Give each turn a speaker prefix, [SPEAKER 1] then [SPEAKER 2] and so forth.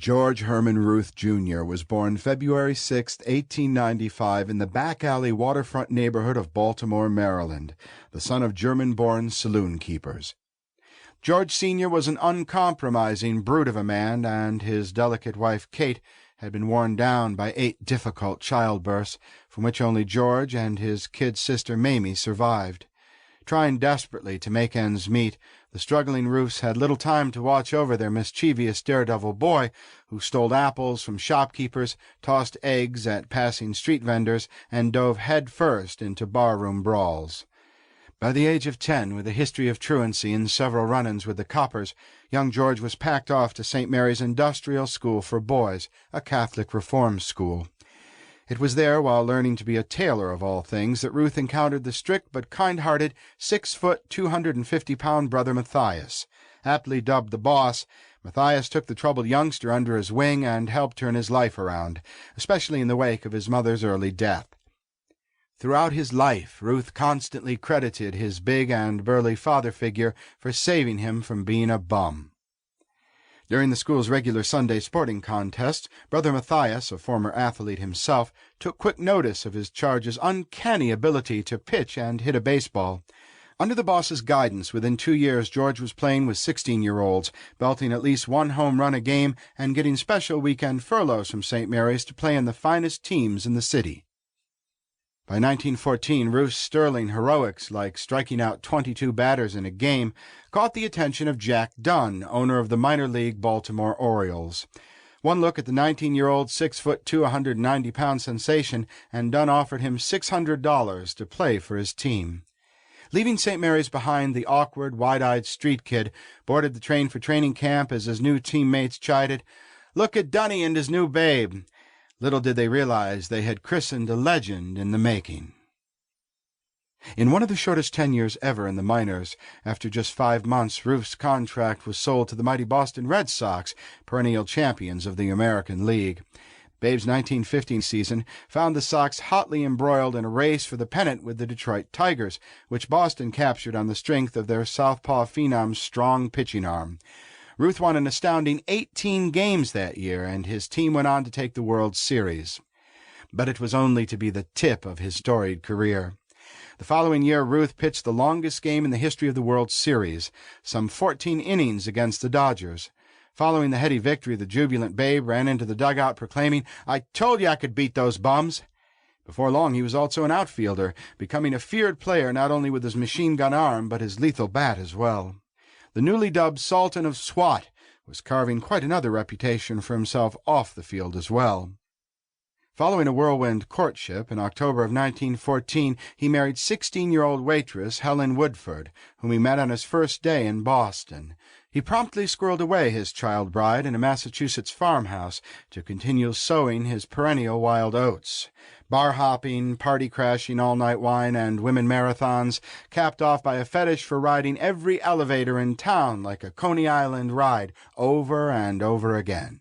[SPEAKER 1] George Herman Ruth, Jr. was born February 6, 1895, in the back-alley waterfront neighborhood of Baltimore, Maryland, the son of German-born saloon keepers. George Sr. was an uncompromising brute of a man, and his delicate wife Kate had been worn down by 8 difficult childbirths, from which only George and his kid sister Mamie survived. Trying desperately to make ends meet, the struggling Ruths had little time to watch over their mischievous daredevil boy, who stole apples from shopkeepers, tossed eggs at passing street vendors, and dove head-first into barroom brawls. By the age of 10, with a history of truancy and several run-ins with the coppers, young George was packed off to St. Mary's Industrial School for Boys, a Catholic reform school. It was there, while learning to be a tailor of all things, that Ruth encountered the strict but kind-hearted 6-foot, 250-pound brother Matthias. Aptly dubbed the boss, Matthias took the troubled youngster under his wing and helped turn his life around, especially in the wake of his mother's early death. Throughout his life, Ruth constantly credited his big and burly father figure for saving him from being a bum. During the school's regular Sunday sporting contests, Brother Matthias, a former athlete himself, took quick notice of his charge's uncanny ability to pitch and hit a baseball. Under the boss's guidance, within 2 years, George was playing with 16-year-olds, belting at least 1 home run a game and getting special weekend furloughs from St. Mary's to play in the finest teams in the city. By 1914, Ruth's sterling heroics, like striking out 22 batters in a game, caught the attention of Jack Dunn, owner of the minor league Baltimore Orioles. One look at the 19-year-old 6'2", 190-pound sensation, and Dunn offered him $600 to play for his team. Leaving St. Mary's behind, the awkward, wide-eyed street kid boarded the train for training camp as his new teammates chided, "Look at Dunny and his new babe." Little did they realize they had christened a legend in the making. In one of the shortest tenures ever in the minors, after just 5 months, Ruth's contract was sold to the mighty Boston Red Sox, perennial champions of the American League. Babe's 1915 season found the Sox hotly embroiled in a race for the pennant with the Detroit Tigers, which Boston captured on the strength of their southpaw phenom's strong pitching arm. Ruth won an astounding 18 games that year, and his team went on to take the World Series. But it was only to be the tip of his storied career. The following year, Ruth pitched the longest game in the history of the World Series, some 14 innings against the Dodgers. Following the heady victory, the jubilant Babe ran into the dugout proclaiming, "I told you I could beat those bums." Before long, he was also an outfielder, becoming a feared player not only with his machine-gun arm, but his lethal bat as well. The newly dubbed Sultan of Swat was carving quite another reputation for himself off the field as well. Following a whirlwind courtship, in October of 1914, he married 16-year-old waitress Helen Woodford, whom he met on his first day in Boston. He promptly squirreled away his child bride in a Massachusetts farmhouse to continue sowing his perennial wild oats. Bar hopping, party crashing, all-night wine, and women marathons, capped off by a fetish for riding every elevator in town like a Coney Island ride over and over again.